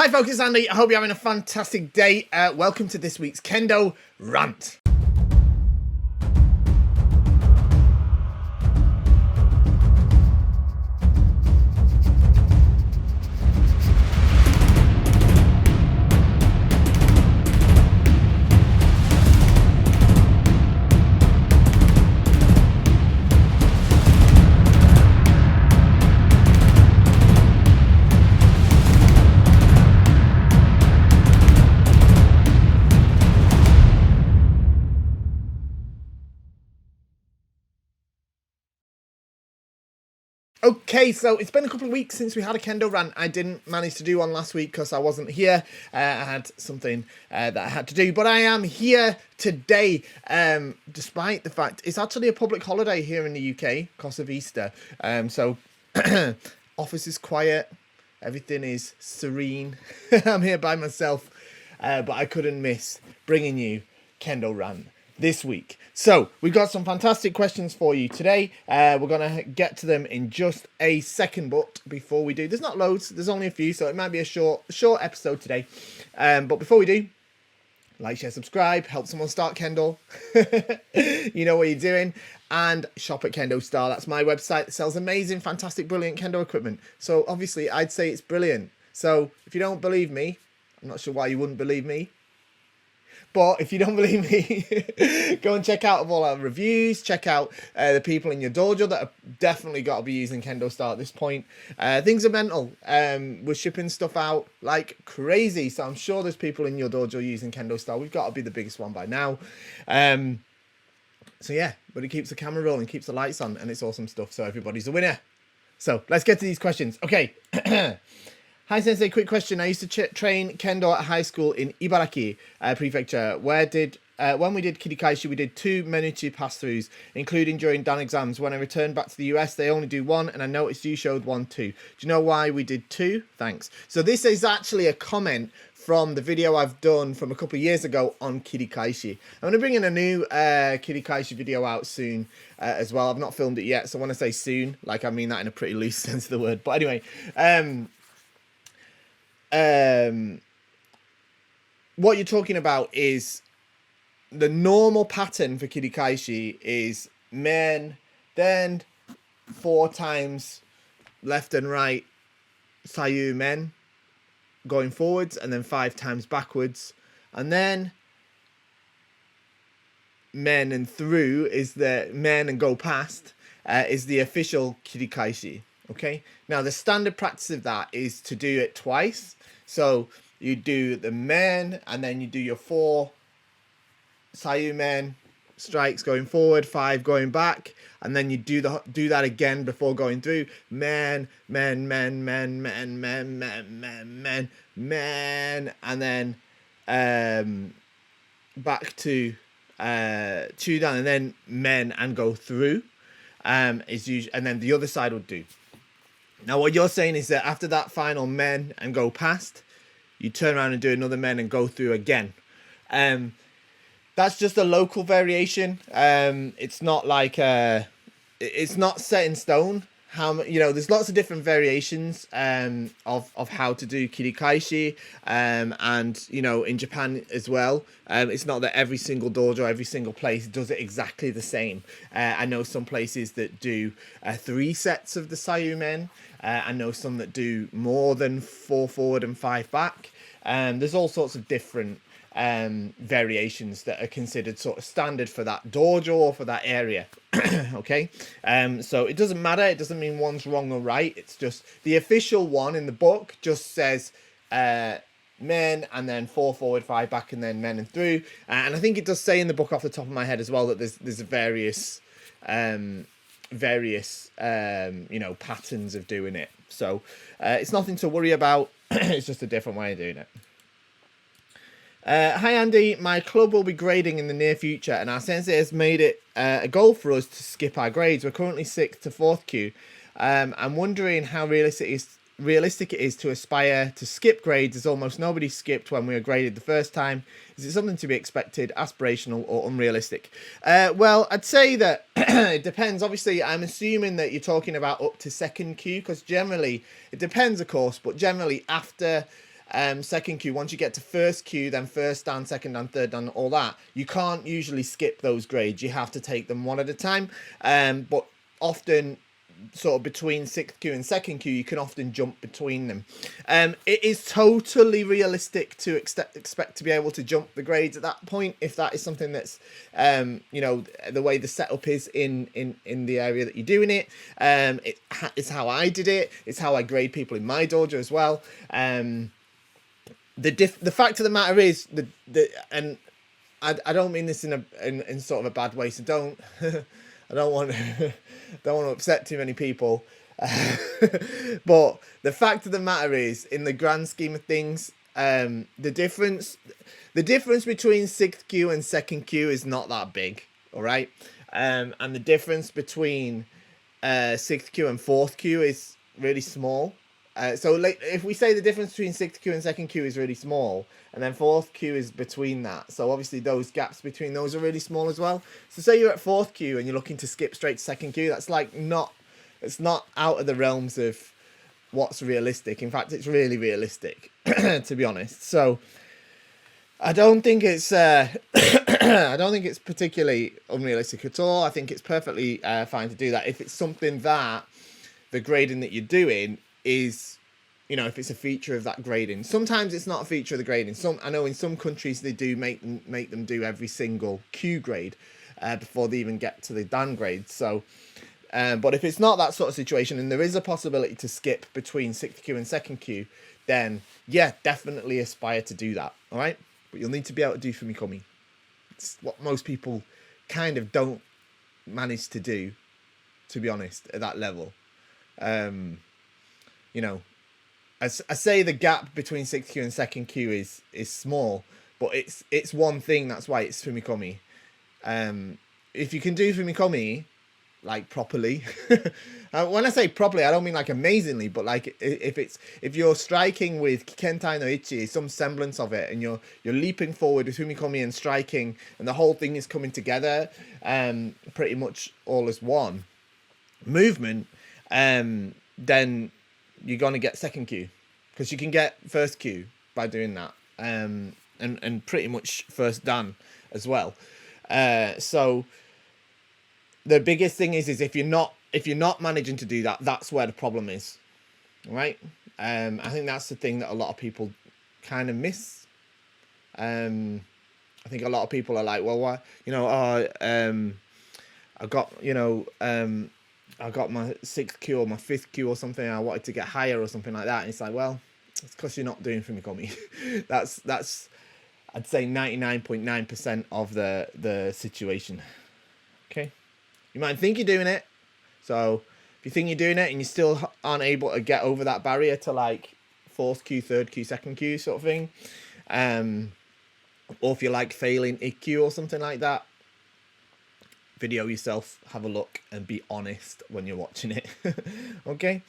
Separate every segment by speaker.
Speaker 1: Hi folks, it's Andy. I hope you're having a fantastic day. Welcome to this week's Kendo Rant. Okay, so it's been a couple of weeks since we had a Kendo rant. I didn't manage to do one last week because I wasn't here. I had something that I had to do, but I am here today, despite the fact it's actually a public holiday here in the UK because of Easter. So office is quiet, everything is serene. I'm here by myself, but I couldn't miss bringing you Kendo rant this week. So we've got some fantastic questions for you today. We're going to get to them in just a second, but before we do, there's not loads, there's only a few, so it might be a short episode today. But before we do, like, share, subscribe, help someone start Kendo. You know what you're doing. And shop at KendoStar. That's my website that sells amazing, fantastic, brilliant Kendo equipment. So obviously I'd say it's brilliant. So if you don't believe me, I'm not sure why you wouldn't believe me. But if you don't believe me, go and check out all our reviews. Check out the people in your dojo that have definitely got to be using KendoStar at this point. Things are mental. We're shipping stuff out like crazy. So I'm sure there's people in your dojo using KendoStar. We've got to be the biggest one by now. So yeah, but it keeps the camera rolling, keeps the lights on, and it's awesome stuff. So everybody's a winner. So let's get to these questions. Okay. Hi Sensei, quick question. I used to train Kendo at high school in Ibaraki Prefecture. When we did Kirikaishi, we did 2 Menuchi pass-throughs, including during Dan exams. When I returned back to the US, they only do 1, and I noticed you showed 1 too. Do you know why we did 2? Thanks. So this is actually a comment from the video I've done from a couple of years ago on Kirikaishi. I'm going to bring in a new Kirikaishi video out soon as well. I've not filmed it yet, so when I say soon, like I mean that in a pretty loose sense of the word. But anyway, what you're talking about is the normal pattern for Kirikaishi is men, then 4 times left and right Sayu men going forwards, and then 5 times backwards, and then men and through is the men and go past is the official Kirikaishi. Okay, now the standard practice of that is to do it twice. So you do the men, and then you do your 4 Sayu men strikes going forward, 5 going back, and then you do that again before going through. Men, men, men, men, men, men, men, men, men, men, and then back to Chudan, and then men and go through. Is usually, and then the other side would do. Now, what you're saying is that after that final men and go past, you turn around and do another men and go through again. That's just a local variation. It's not like it's not set in stone. There's lots of different variations of how to do Kirikaishi, and in Japan as well. It's not that every single dojo, every single place does it exactly the same. I know some places that do 3 sets of the Sayu men. I know some that do more than 4 forward and 5 back. There's all sorts of different variations that are considered sort of standard for that dojo or for that area. Okay, so it doesn't matter. It doesn't mean one's wrong or right. It's just the official one in the book just says men, and then 4 forward, 5 back, and then men and through. And I think it does say in the book off the top of my head as well that there's various patterns of doing it. So it's nothing to worry about. It's just a different way of doing it. Hi Andy, my club will be grading in the near future, and our sensei has made it a goal for us to skip our grades. We're currently 6th to 4th Q. I'm wondering how realistic it is to aspire to skip grades, as almost nobody skipped when we were graded the first time. Is it something to be expected, aspirational, or unrealistic? Well, I'd say that it depends. Obviously, I'm assuming that you're talking about up to 2nd Q, because generally, it depends, of course, but generally after second kyu, once you get to first kyu, then first dan, second dan, third dan, all that, you can't usually skip those grades. You have to take them one at a time. But often, sort of between sixth kyu and second kyu, you can often jump between them. It is totally realistic to expect to be able to jump the grades at that point, if that is something that's you know, the way the setup is in the area that you're doing it. It's how I did it. It's how I grade people in my dojo as well. The fact of the matter is and I don't mean this in sort of a bad way, so don't I don't want to upset too many people. But the fact of the matter is, in the grand scheme of things, the difference between sixth kyu and second kyu is not that big, all right? And the difference between sixth kyu and fourth kyu is really small. So like, if we say the difference between sixth kyu and second kyu is really small, and then fourth kyu is between that, so obviously those gaps between those are really small as well. So say you're at fourth kyu and you're looking to skip straight to second kyu, that's like it's not out of the realms of what's realistic. In fact, it's really realistic, to be honest. So I don't think it's I don't think it's particularly unrealistic at all. I think it's perfectly fine to do that if it's something that the grading that you're doing is, you know, if it's a feature of that grading. Sometimes it's not a feature of the grading. I know in some countries they do make them do every single kyu grade before they even get to the dan grade. So, but if it's not that sort of situation and there is a possibility to skip between sixth kyu and second kyu, then yeah, definitely aspire to do that. All right, but you'll need to be able to do fumikomi. It's what most people kind of don't manage to do, to be honest, at that level. You know, I say the gap between sixth kyu and second kyu is small, but it's one thing. That's why it's fumikomi. If you can do fumikomi like properly, when I say properly, I don't mean like amazingly, but like if you're striking with kentai no ichi, some semblance of it, and you're leaping forward with fumikomi and striking, and the whole thing is coming together, pretty much all as one movement, then you're gonna get second kyu, because you can get first kyu by doing that, and pretty much first dan as well. So the biggest thing is if you're not managing to do that, that's where the problem is, right? I think that's the thing that a lot of people kind of miss. I think a lot of people are like, well, why, you know, I got, you know, I got my sixth kyu or my fifth kyu or something, I wanted to get higher or something like that, and it's like, well, it's because you're not doing fumikomi. that's I'd say 99.9% of the situation. Okay, you might think you're doing it, so if you think you're doing it and you still aren't able to get over that barrier to like fourth kyu, third kyu, second kyu sort of thing, or if you're like failing ikkyu or something like that, video yourself, have a look, and be honest when you're watching it. Okay.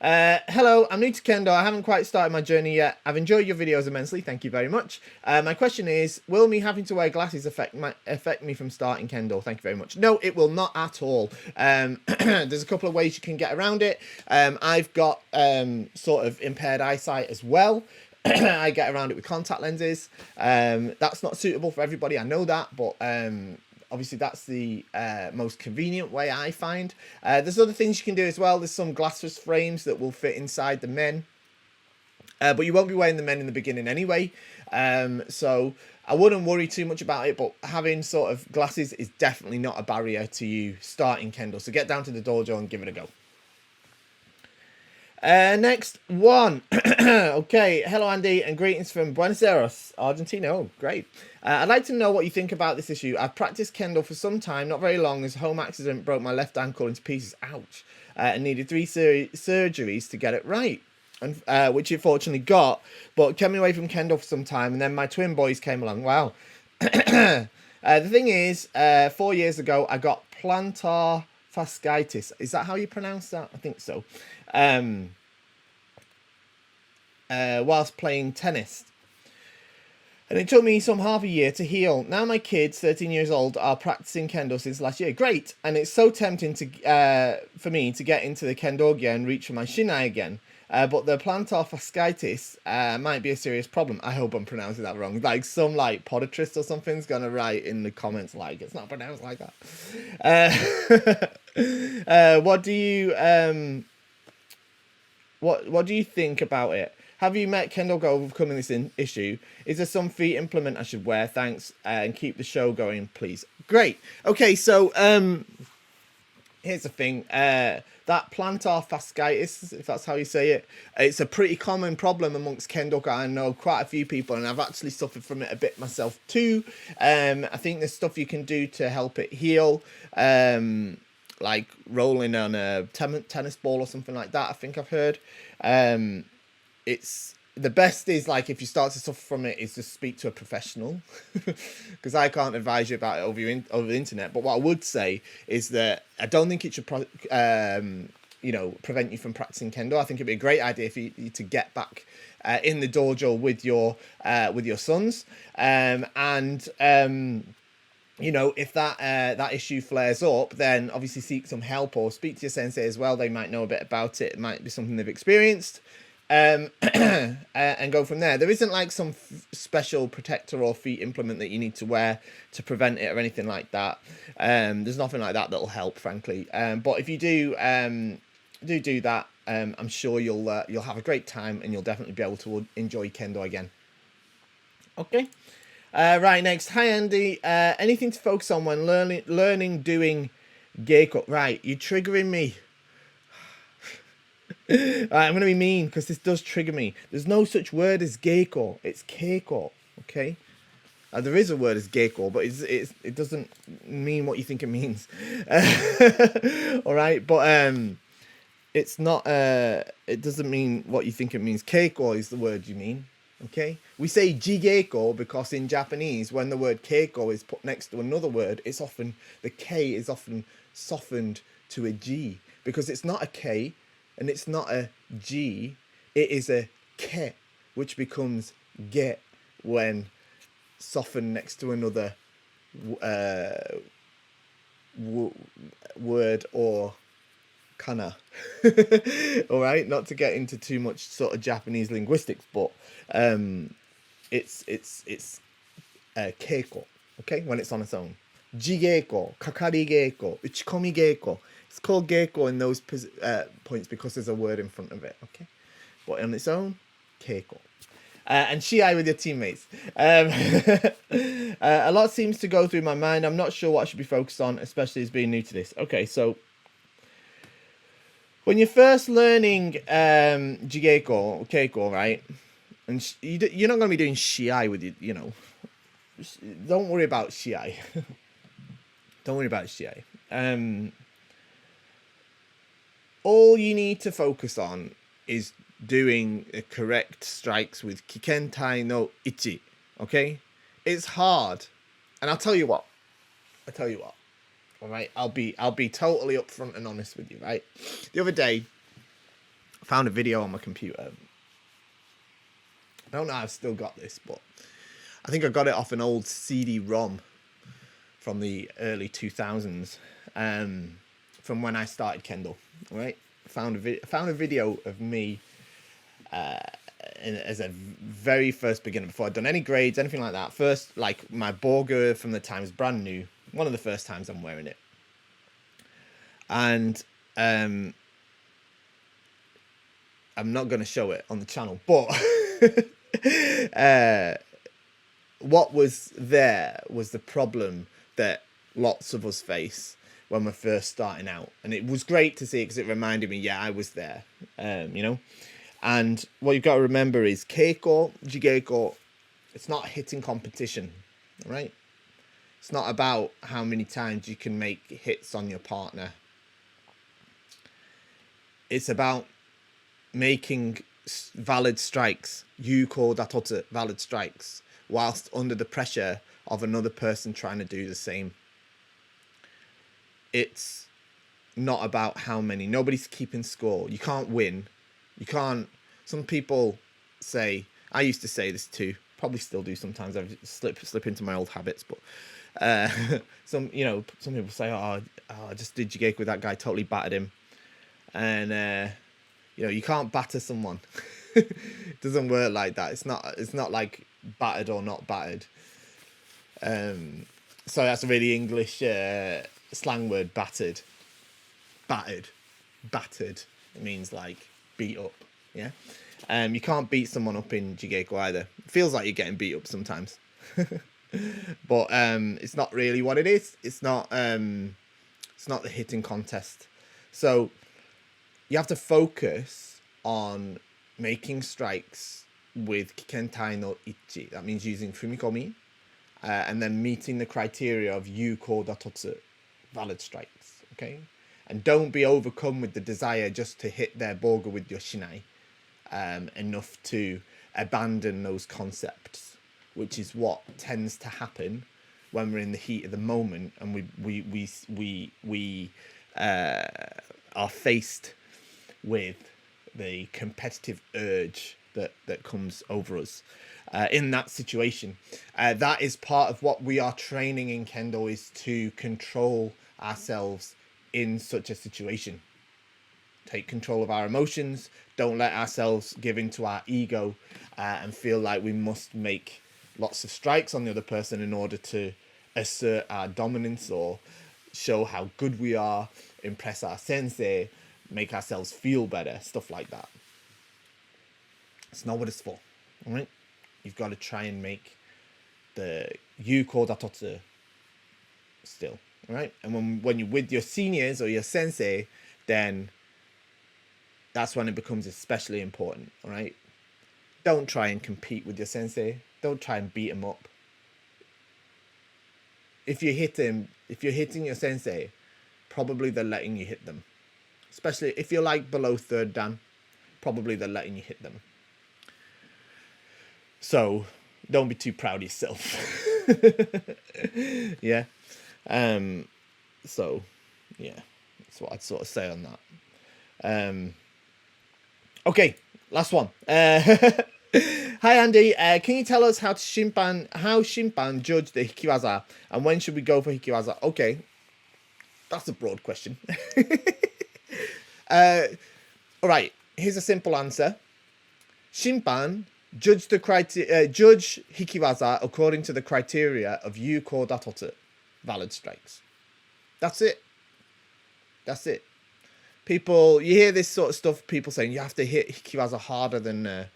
Speaker 1: Hello, I'm new to Kendo. I haven't quite started my journey yet. I've enjoyed your videos immensely. Thank you very much. My question is, will me having to wear glasses affect me from starting Kendo? Thank you very much. No, it will not at all. There's a couple of ways you can get around it. I've got sort of impaired eyesight as well. I get around it with contact lenses. That's not suitable for everybody, I know that, but obviously that's the most convenient way I find. There's other things you can do as well. There's some glasses frames that will fit inside the men, but you won't be wearing the men in the beginning anyway, so I wouldn't worry too much about it. But having sort of glasses is definitely not a barrier to you starting Kendo, so get down to the dojo and give it a go. Next one. Okay, hello Andy, and greetings from Buenos Aires, Argentina. Oh, great. I'd like to know what you think about this issue. I've practiced Kendo for some time, not very long, as a home accident broke my left ankle into pieces, ouch, and needed 3 surgeries to get it right, and which it fortunately got, but kept me away from Kendo for some time, and then my twin boys came along. Wow. The thing is, 4 years ago, I got plantar fasciitis. Is that how you pronounce that? I think so. Whilst playing tennis, and it took me some half a year to heal. Now my kids, 13 years old, are practicing Kendo since last year. Great, and it's so tempting to for me to get into the Kendo again and reach for my shinai again. But the plantar fasciitis might be a serious problem. I hope I'm pronouncing that wrong. Like some like podiatrist or something's gonna write in the comments like it's not pronounced like that. What do you what do you think about it? Have you met Kendo go overcoming this issue? Is there some feet implement I should wear? Thanks, and keep the show going, please. Great. Okay, so here's the thing. That plantar fasciitis, if that's how you say it, it's a pretty common problem amongst Kendo. I know quite a few people, and I've actually suffered from it a bit myself too. I think there's stuff you can do to help it heal. Like rolling on a tennis ball or something like that. I think I've heard. It's the best is like if you start to suffer from it is to speak to a professional, because I can't advise you about it over the internet. But what I would say is that I don't think it should prevent you from practicing Kendo. I think it'd be a great idea for you to get back in the dojo with your sons, if that issue flares up, then obviously seek some help or speak to your sensei as well. They might know a bit about it. It might be something they've experienced, and go from there. There isn't like some special protector or feet implement that you need to wear to prevent it or anything like that. There's nothing like that that'll help, frankly. But if you do that, I'm sure you'll have a great time and you'll definitely be able to enjoy Kendo again. Okay. Right, next. Hi, Andy. Anything to focus on when learning doing geiko? Right, you're triggering me. Right, I'm going to be mean because this does trigger me. There's no such word as geiko. It's keiko, okay? There is a word as geiko, but it doesn't mean what you think it means. All right, but it's not. It doesn't mean what you think it means. Keiko is the word you mean. Okay, we say jigeiko because in Japanese, when the word keiko is put next to another word, it's often the K is often softened to a G because it's not a K and it's not a G. It is a ke, which becomes ge when softened next to another word or kana. All right, not to get into too much sort of Japanese linguistics, but it's keiko, okay, when it's on its own. Jigeiko, kakari geiko, uchikomi geiko. It's called geiko in those points because there's a word in front of it, okay? But on its own, keiko. And shiai with your teammates. A lot seems to go through my mind. I'm not sure what I should be focused on, especially as being new to this. Okay, so when you're first learning jigeiko, keiko, right? And you're not going to be doing shiai with you, Don't worry about shiai. Don't worry about shiai. All you need to focus on is doing the correct strikes with kikentai no ichi, okay? It's hard. And I'll tell you what. All right, I'll be totally upfront and honest with you, right? The other day, I found a video on my computer. I don't know if I've still got this, but I think I got it off an old CD-ROM from the early 2000s, from when I started Kendo. All right, found a video of me as a very first beginner before I'd done any grades, anything like that. First, like my Borger from the times brand new. One of the first times I'm wearing it. And I'm not going to show it on the channel, but what was there was the problem that lots of us face when we're first starting out. And it was great to see it because it reminded me, yeah, I was there, And what you've got to remember is keiko, jigeiko, it's not a hitting competition, all right? It's not about how many times you can make hits on your partner. It's about making valid strikes, yuko datotsu, valid strikes, whilst under the pressure of another person trying to do the same. It's not about how many. Nobody's keeping score. You can't win. You can't. Some people say, I used to say this too, probably still do sometimes. I slip into my old habits, but some people say, oh, I just did jigeki with that guy, totally battered him, and You can't batter someone. It doesn't work like that. It's not like battered or not battered. So that's a really English slang word, battered. Battered. It means like beat up. Yeah. You can't beat someone up in Jigeko either. It feels like you're getting beat up sometimes. But it's not really what it is. It's not the hitting contest. So you have to focus on making strikes with Kikentai no Ichi. That means using Fumikomi, and then meeting the criteria of Yuko Datotsu, valid strikes. Okay? And don't be overcome with the desire just to hit their borga with your shinai, enough to abandon those concepts, which is what tends to happen when we're in the heat of the moment and we are faced with the competitive urge that comes over us in that situation. That is part of what we are training in Kendo, is to control ourselves in such a situation. Take control of our emotions. Don't let ourselves give into our ego and feel like we must make lots of strikes on the other person in order to assert our dominance or show how good we are, impress our sensei, make ourselves feel better, stuff like that. It's not what it's for, all right? You've got to try and make the Yuko Datotsu still, all right? And when you're with your seniors or your sensei, then that's when it becomes especially important, all right? Don't try and compete with your sensei. Don't try and beat him up. If you're hitting your sensei, probably they're letting you hit them. Especially if you're like below third dan, probably they're letting you hit them. So don't be too proud of yourself. Yeah. So yeah, that's what I'd sort of say on that. Okay, last one. Hi Andy, can you tell us how Shimpan judge the Hiki-Waza, and when should we go for Hiki-Waza? Okay, that's a broad question. All right, here's a simple answer. Shimpan judge Hiki-Waza according to the criteria of Yuko Datotsu, valid strikes. That's it. People, you hear this sort of stuff, people saying you have to hit Hiki-Waza harder than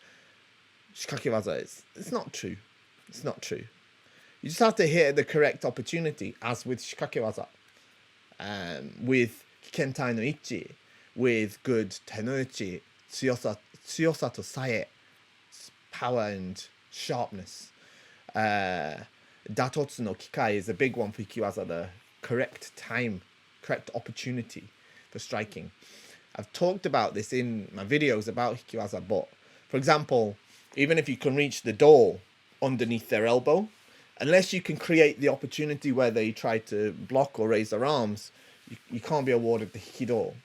Speaker 1: Shikake-Waza. It's not true. It's not true. You just have to hit the correct opportunity, as with Shikake-Waza. With Kikentai no Ichi, with good Tenouchi, Tsuyosa to Sae, power and sharpness. Datotsu no Kikai is a big one for Hiki-Waza, the correct time, correct opportunity for striking. I've talked about this in my videos about Hiki-Waza, but for example, even if you can reach the door underneath their elbow, unless you can create the opportunity where they try to block or raise their arms, you can't be awarded the Hiki-Do,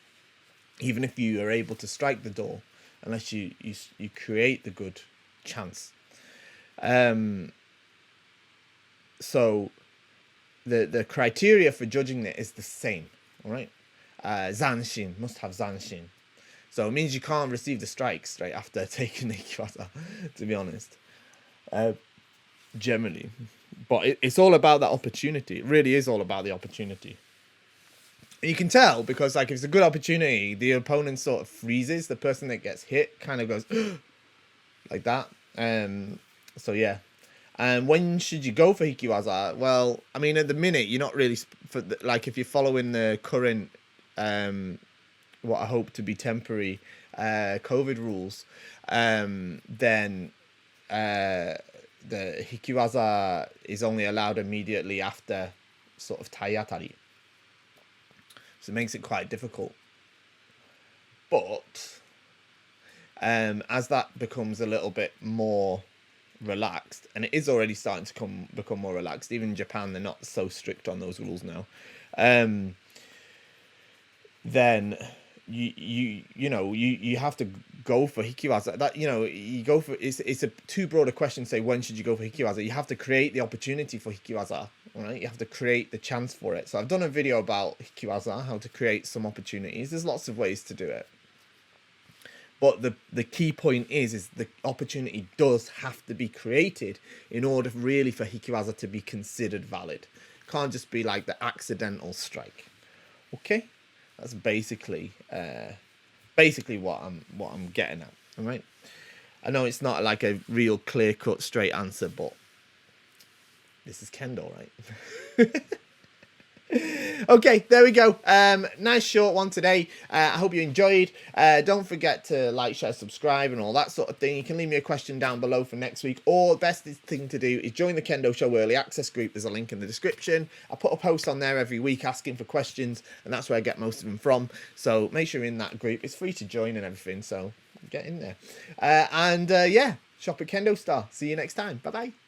Speaker 1: even if you are able to strike the door, unless you create the good chance. So the criteria for judging it is the same, all right? Zanshin, must have Zanshin. So it means you can't receive the strike straight after taking the Hiki-Waza, to be honest. Generally. But it's all about that opportunity. It really is all about the opportunity. And you can tell, because like if it's a good opportunity, the opponent sort of freezes. The person that gets hit kind of goes like that. So yeah. And when should you go for Hiki-Waza? Well, I mean, at the minute, you're not really... like if you're following the current... what I hope to be temporary COVID rules, then the Hiki-Waza is only allowed immediately after sort of Tai-Atari. So it makes it quite difficult. But as that becomes a little bit more relaxed, and it is already starting to become more relaxed, even in Japan, they're not so strict on those rules now, then you have to go for Hiki-Waza. That you go for, it's a too broad a question to say when should you go for Hiki-Waza. You have to create the opportunity for Hiki-Waza, right? You have to create the chance for it. So I've done a video about Hiki-Waza, how to create some opportunities. There's lots of ways to do it, But the key point is the opportunity does have to be created in order really for HikiWaza to be considered valid. Can't just be like the accidental strike. Okay, that's basically what I'm getting at. All right. I know it's not like a real clear-cut straight answer, but this is Kendo, right? Okay, there we go. Nice short one today. I hope you enjoyed. Don't forget to like, share, subscribe, and all that sort of thing. You can leave me a question down below for next week. Or the best thing to do is join the Kendo Show Early Access group. There's a link in the description. I put a post on there every week asking for questions, and that's where I get most of them from. So make sure you're in that group. It's free to join and everything, so get in there. Yeah, shop at KendoStar. See you next time. Bye-bye.